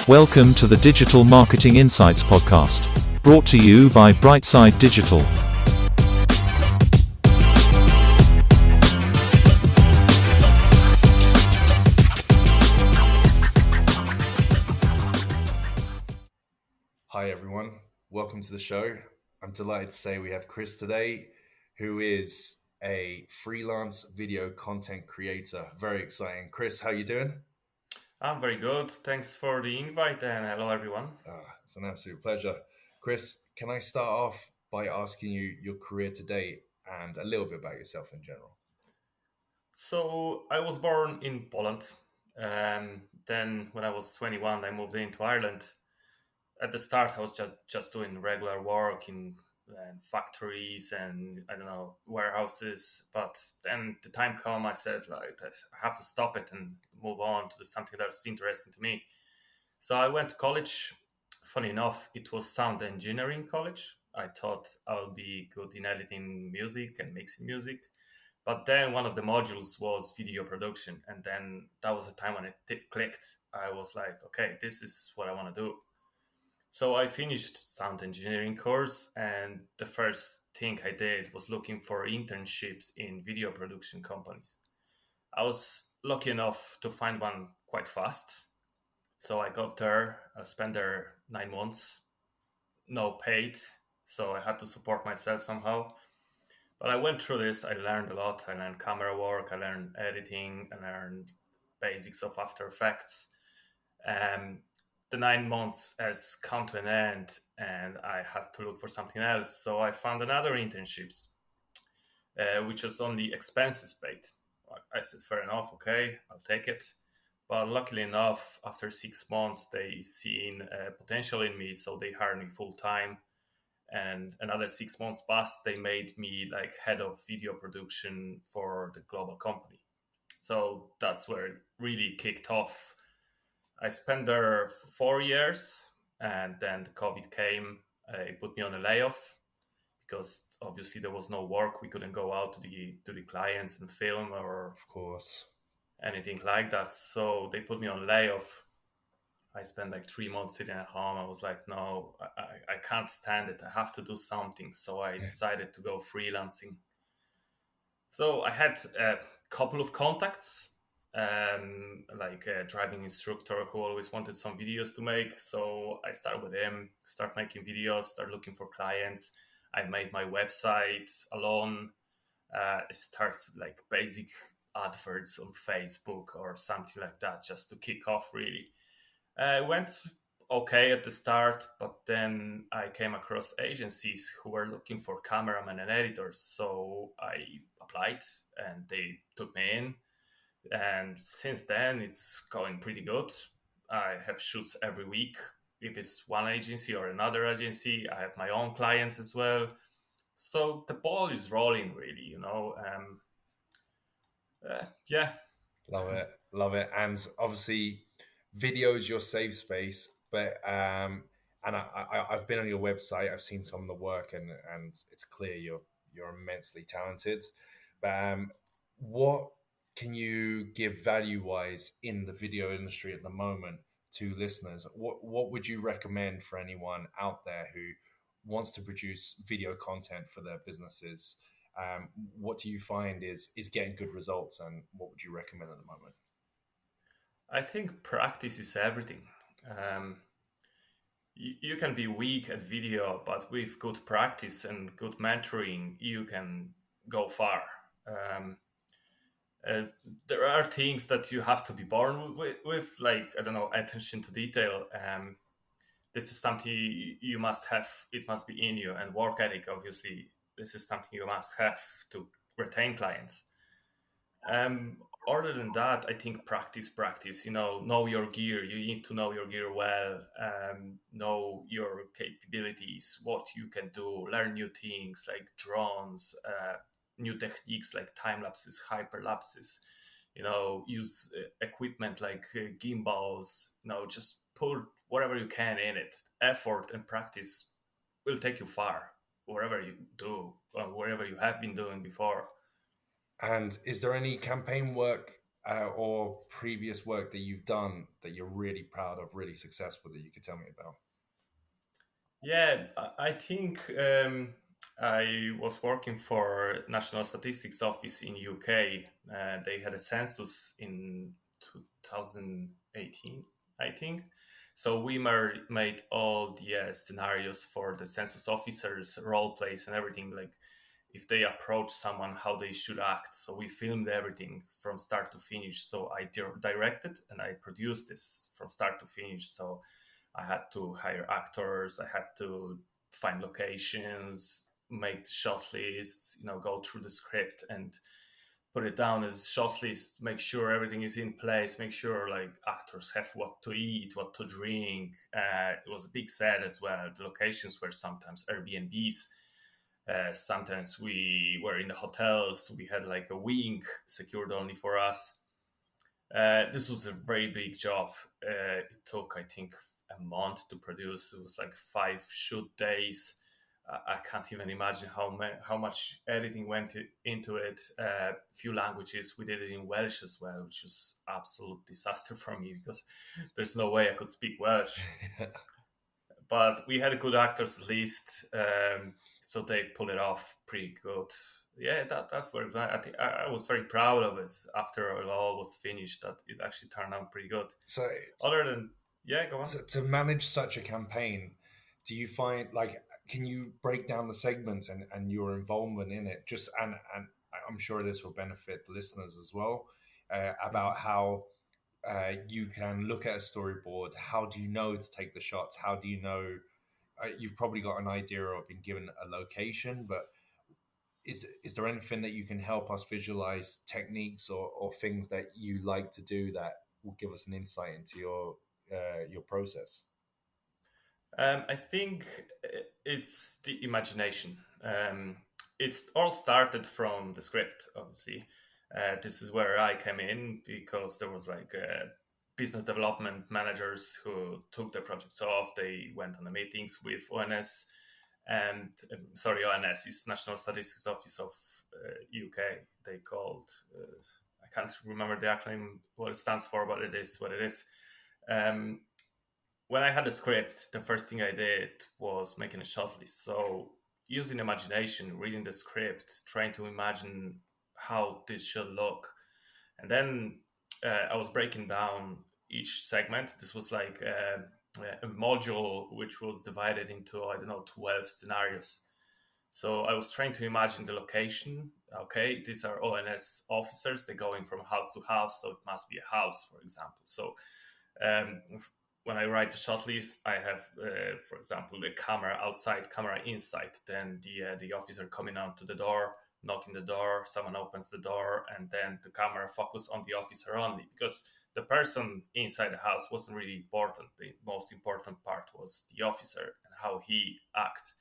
Welcome to the Digital Marketing Insights podcast, brought to you by Brightside Digital. Hi everyone, welcome to the show. I'm delighted to say we have Chris today, who is a freelance video content creator. Very exciting. Chris, how you doing? I'm very good. Thanks for the invite and hello everyone. It's an absolute pleasure. Chris, can I start off by asking you your career to date and a little bit about yourself in general? So I was born in Poland. Then when I was 21, I moved into Ireland. At the start, I was just doing regular work in factories and I don't know warehouses. But then the time come, I said like I have to stop it and move on to do something that's interesting to me. So I went to college. Funny enough, it was sound engineering college. I thought I'll be good in editing music and mixing music. But then one of the modules was video production. And then that was the time when it clicked. I was like, okay, this is what I want to do. So I finished sound engineering course. And the first thing I did was looking for internships in video production companies. I was lucky enough to find one quite fast. So I got there, I spent there 9 months, no paid. So I had to support myself somehow. But I went through this, I learned a lot. I learned camera work, I learned editing, I learned basics of After Effects. Um, the 9 months has come to an end and I had to look for something else. So I found another internships, which was only expenses paid. I said, fair enough, okay, I'll take it. But luckily enough, after 6 months, they seen potential in me, so they hired me full time. And another 6 months passed, they made me like head of video production for the global company. So that's where it really kicked off. I spent there 4 years, and then the COVID came. It put me on a layoff because obviously there was no work. We couldn't go out to the clients and film or Of course. anything like that. So they put me on layoff. I spent like 3 months sitting at home. I was like, no, I can't stand it. I have to do something. So I decided to go freelancing. So I had a couple of contacts, like a driving instructor who always wanted some videos to make. So I started with him, start making videos, start looking for clients. I made my website alone. Start like basic adverts on Facebook or something like that, just to kick off really. Went okay at the start, but then I came across agencies who were looking for cameramen and editors. So I applied and they took me in. And since then, it's going pretty good. I have shoots every week. If it's one agency or another agency, I have my own clients as well. So the ball is rolling, really. Yeah. Love it. Love it. And obviously, video is your safe space, but and I've been on your website, I've seen some of the work, and it's clear you're immensely talented. But what can you give value wise in the video industry at the moment to listeners? What would you recommend for anyone out there who wants to produce video content for their businesses? What do you find is getting good results, and what would you recommend at the moment? I think practice is everything. Um, you can be weak at video, but with good practice and good mentoring, you can go far. Um, uh, there are things that you have to be born with, like, I don't know, attention to detail. This is something you must have. It must be in you. And work ethic, obviously, this is something you must have to retain clients. Um, Other than that, I think practice. Know your gear. You need to know your gear well. Know your capabilities, what you can do. Learn new things like drones, new techniques like time lapses, hyper lapses. Use equipment like gimbals. Just put whatever you can in it. Effort and practice will take you far. Wherever you do, or wherever you have been doing before. And is there any campaign work or previous work that you've done that you're really proud of, really successful, that you could tell me about? Yeah, I think I was working for National Statistics Office in UK. They had a census in 2018, I think. So we made all the scenarios for the census officers, role plays, and everything. Like if they approach someone, how they should act. So we filmed everything from start to finish. So I directed and I produced this from start to finish. So I had to hire actors. I had to find locations, make the shot lists, go through the script and put it down as a shot list, make sure everything is in place, make sure like actors have what to eat, what to drink. It was a big set as well. The locations were sometimes Airbnbs. Sometimes we were in the hotels. We had like a wing secured only for us. This was a very big job. It took, I think, a month to produce. It was like 5 shoot days. I can't even imagine how much editing went into it. Few languages. We did it in Welsh as well, which was absolute disaster for me because there's no way I could speak Welsh. But we had good actors at least, so they pulled it off pretty good. Yeah, that worked. I think I was very proud of it after it all was finished. That it actually turned out pretty good. So, Other than go on. so to manage such a campaign, do you find like, can you break down the segments and your involvement in it? Just and I'm sure this will benefit the listeners as well, about how you can look at a storyboard. How do you know to take the shots? How do you know? You've probably got an idea of being given a location, but is there anything that you can help us visualize techniques or things that you like to do that will give us an insight into your process? I think it's the imagination. It's all started from the script, obviously. This is where I came in because there was like business development managers who took the projects off. They went on the meetings with ONS and ONS is National Statistics Office of UK. They called, I can't remember the acronym, what it stands for, but it is what it is. When I had a script, the first thing I did was making a shot list. So using imagination, reading the script, trying to imagine how this should look. And then I was breaking down each segment. This was like a module which was divided into, 12 scenarios. So I was trying to imagine the location. Okay, these are ONS officers. They're going from house to house, so it must be a house, for example. So when I write the shot list, I have, for example, the camera outside, camera inside. Then the officer coming out to the door, knocking the door, someone opens the door, and then the camera focus on the officer only, because the person inside the house wasn't really important. The most important part was the officer and how he act.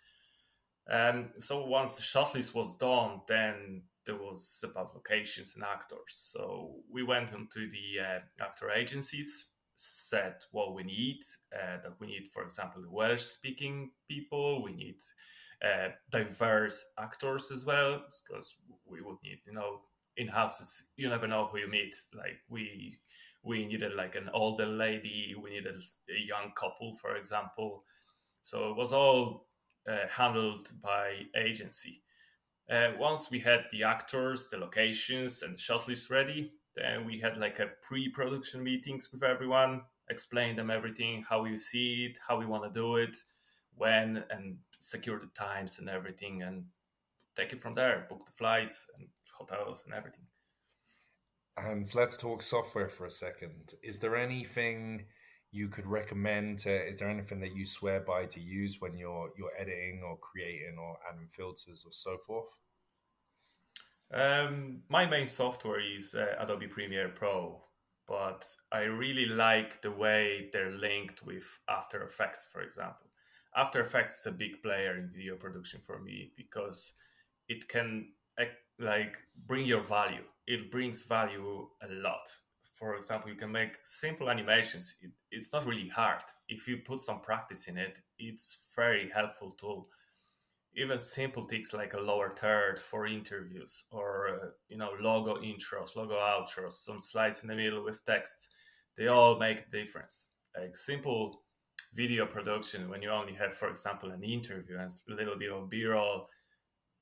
So once the shot list was done, then there was about locations and actors. So we went into the actor agencies, said what we need. That we need, for example, the Welsh-speaking people. We need diverse actors as well, because we would need, in houses, you never know who you meet. Like we needed like an older lady. We needed a young couple, for example. So it was all handled by agency. Once we had the actors, the locations, and the shot list ready, then we had like a pre-production meetings with everyone, explain them everything, how we see it, how we want to do it, when, and secure the times and everything, and take it from there, book the flights and hotels and everything. And let's talk software for a second. Is there anything you could recommend? Is there anything that you swear by to use when you're editing or creating or adding filters or so forth? My main software is Adobe Premiere Pro, but I really like the way they're linked with After Effects, for example. After Effects is a big player in video production for me because it can like bring your value. It brings value a lot. For example, you can make simple animations. It's not really hard. If you put some practice in it, it's very helpful tool. even simple things like a lower third for interviews, or logo intros, logo outros, some slides in the middle with text. They all make a difference. Like simple video production, when you only have, for example, an interview and a little bit of b-roll,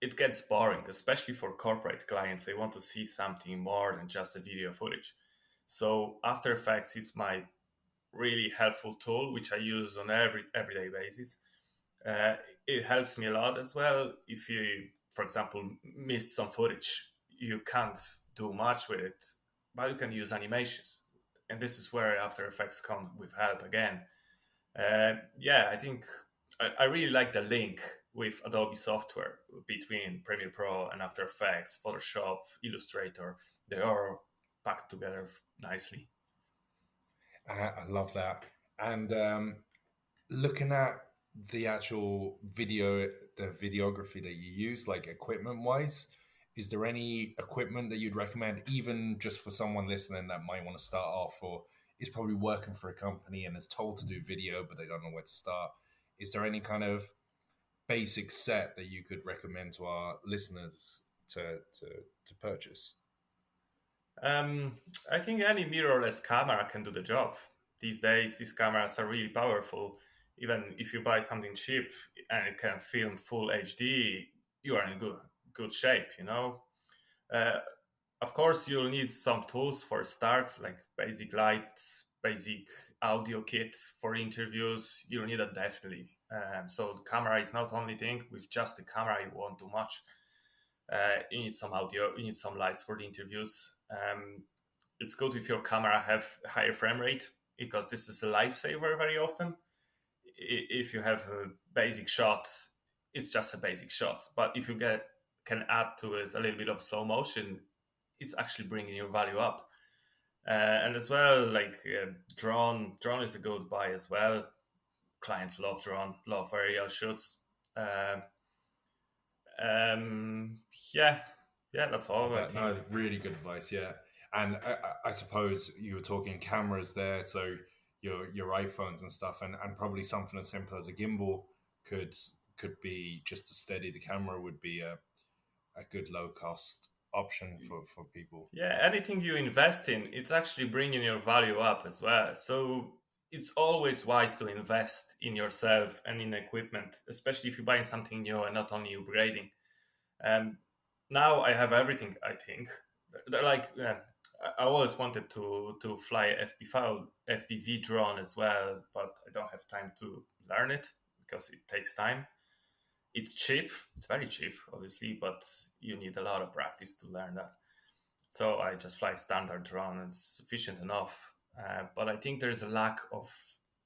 it gets boring, especially for corporate clients. They want to see something more than just a video footage. So After Effects is my really helpful tool, which I use on everyday basis. uh, it helps me a lot as well. If you, for example, missed some footage, you can't do much with it, but you can use animations. And this is where After Effects comes with help again. Yeah, I think I really like the link with Adobe software between Premiere Pro and After Effects, Photoshop, Illustrator. They are packed together nicely. I love that. And looking at the actual video, the videography that you use, like equipment wise, is there any equipment that you'd recommend, even just for someone listening that might want to start off, or is probably working for a company and is told to do video, but they don't know where to start? Is there any kind of basic set that you could recommend to our listeners to purchase? Um, I think any mirrorless camera can do the job. These days, these cameras are really powerful. Even if you buy something cheap and it can film full HD, you are in good shape. Uh, of course, you'll need some tools for a start, like basic light, basic audio kit for interviews. You'll need that definitely. So the camera is not only thing. With just the camera, you won't do much. You need some audio, you need some lights for the interviews. It's good if your camera have higher frame rate, because this is a lifesaver very often. If you have a basic shot, it's just a basic shot. But if you can add to it a little bit of slow motion, it's actually bringing your value up. And as well, like drone is a good buy as well. Clients love drone, love aerial shoots. Uh, um, yeah, yeah, that's all I That think. no, really good advice. Yeah, and I suppose you were talking cameras there, so your iPhones and stuff, and probably something as simple as a gimbal could could be just to steady the camera would be a good low cost option for people. Yeah, anything you invest in, it's actually bringing your value up as well. So it's always wise to invest in yourself and in equipment, especially if you're buying something new and not only upgrading. Um, Now I have everything. I think they're like I always wanted to fly FPV drone as well, but I don't have time to learn it because it takes time. It's cheap. It's very cheap, obviously, but you need a lot of practice to learn that. So I just fly standard drone and it's sufficient enough. But I think there's a lack of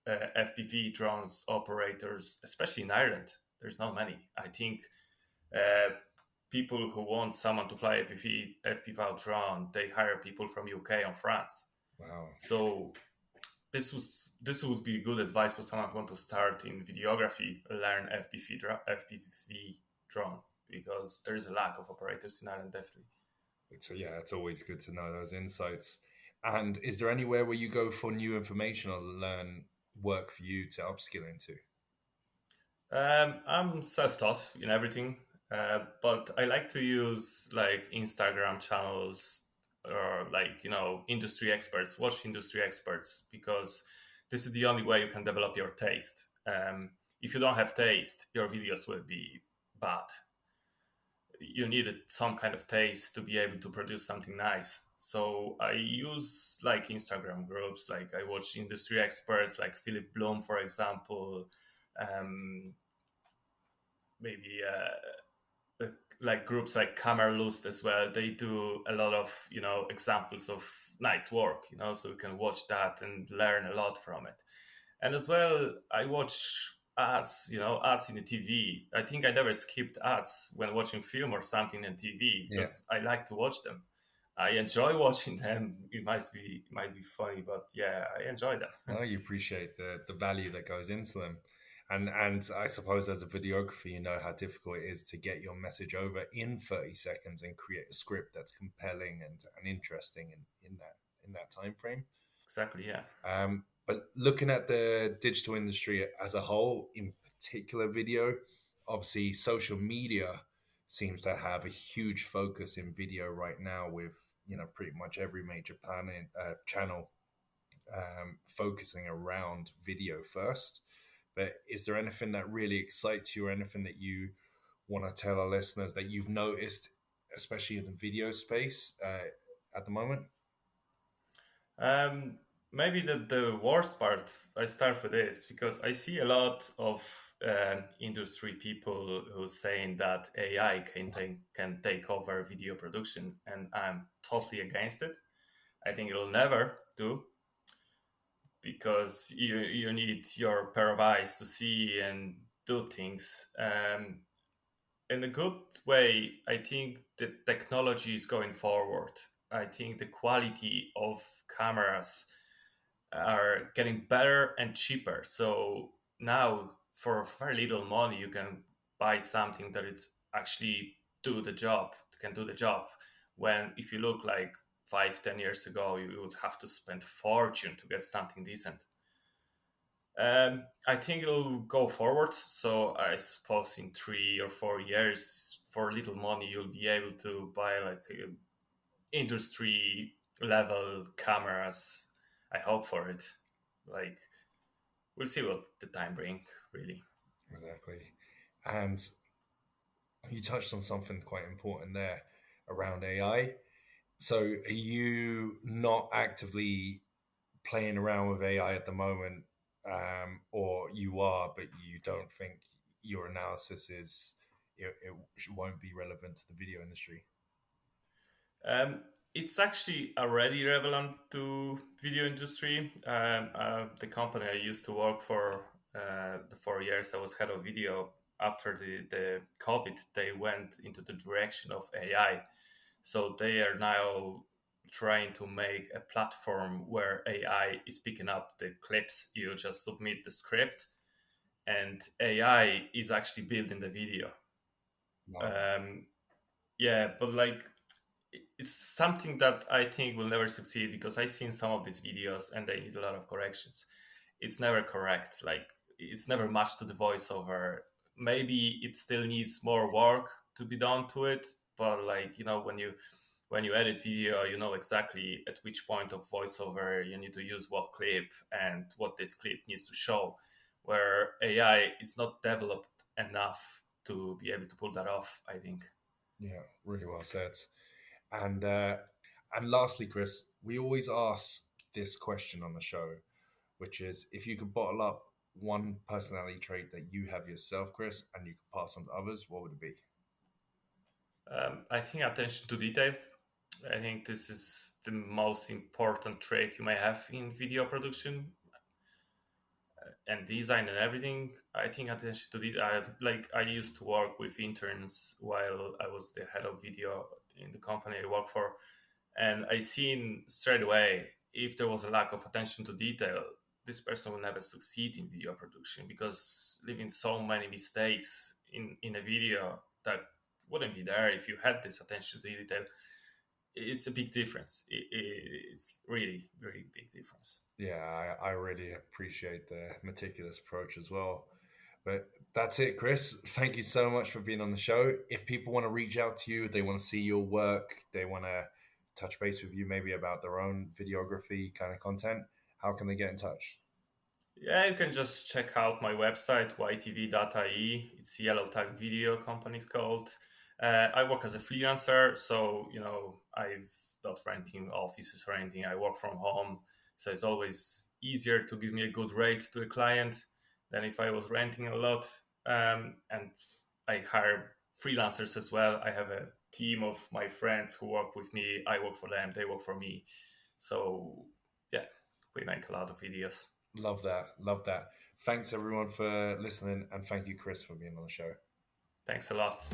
FPV drones operators, especially in Ireland. There's not many. I think uh, people who want someone to fly FPV drone, they hire people from UK and France. Wow. So this would be good advice for someone who want to start in videography, learn FPV drone, because there is a lack of operators in Ireland, definitely. So yeah, it's always good to know those insights. And is there anywhere where you go for new information or learn work for you to upskill into? I'm self-taught in everything, but I like to use like Instagram channels, or like industry experts. Watch industry experts, because this is the only way you can develop your taste. If you don't have taste, your videos will be bad. You needed some kind of taste to be able to produce something nice. So I use like Instagram groups, like I watch industry experts like Philip Bloom, for example. Um, Maybe like groups like Kamerlust as well. They do a lot of examples of nice work, so you can watch that and learn a lot from it. And as well, I watch ads, ads in the TV. I think I never skipped ads when watching film or something on TV, Yeah. because I like to watch them. I enjoy watching them. It might be funny, but yeah, I enjoy them. No, you appreciate the value that goes into them. And I suppose as a videographer, you know how difficult it is to get your message over in 30 seconds and create a script that's compelling and interesting in that time frame. Exactly, yeah. But looking at the digital industry as a whole, in particular video, obviously social media seems to have a huge focus in video right now, with pretty much every major channel focusing around video first. But is there anything that really excites you, or anything that you want to tell our listeners that you've noticed, especially in the video space at the moment? Um, Maybe the worst part, I start with this because I see a lot of industry people who saying that AI can take over video production, and I'm totally against it. I think it'll never do, because you need your pair of eyes to see and do things. In a good way, I think the technology is going forward. I think the quality of cameras are getting better and cheaper. So now, for very little money, you can buy something that it's actually can do the job. When if you look like 5, 10 years ago, you would have to spend fortune to get something decent. I think it'll go forward. So I suppose in 3 or 4 years, for little money, you'll be able to buy like industry level cameras. I hope for it. Like, we'll see what the time bring, really. Exactly. And you touched on something quite important there around AI. So are you not actively playing around with AI at the moment, or you are, but you don't think your analysis it won't be relevant to the video industry? Um, it's actually already relevant to video industry. The company I used to work for, the 4 years I was head of video, after the COVID, they went into the direction of AI. So they are now trying to make a platform where AI is picking up the clips. You just submit the script, and AI is actually building the video. Wow. Yeah, but like, it's something that I think will never succeed, because I've seen some of these videos and they need a lot of corrections. It's never correct. Like, it's never matched to the voiceover. Maybe it still needs more work to be done to it, but like, when you edit video, you know exactly at which point of voiceover you need to use what clip and what this clip needs to show. Where AI is not developed enough to be able to pull that off, I think. Yeah, really well said. And lastly, Chris, we always ask this question on the show, which is, if you could bottle up one personality trait that you have yourself, Chris, and you could pass on to others, what would it be? I think attention to detail. I think this is the most important trait you may have in video production and design and everything. I think attention to detail. Like, I used to work with interns while I was the head of video in the company I work for, and I seen straight away, if there was a lack of attention to detail, this person will never succeed in video production, because leaving so many mistakes in a video that wouldn't be there if you had this attention to detail. It's a big difference. It's really, really big difference. Yeah, I really appreciate the meticulous approach as well. But that's it, Chris. Thank you so much for being on the show. If people want to reach out to you, they want to see your work, they want to touch base with you maybe about their own videography kind of content, how can they get in touch? Yeah, you can just check out my website, ytv.ie. It's Yellow Tag Video company's called. I work as a freelancer, so I'm not renting offices or anything. I work from home, so it's always easier to give me a good rate to a client than if I was renting a lot. And I hire freelancers as well. I have a team of my friends who work with me. I work for them, they work for me. So yeah, we make a lot of videos. Love that. Love that. Thanks everyone for listening, and thank you, Chris, for being on the show. Thanks a lot.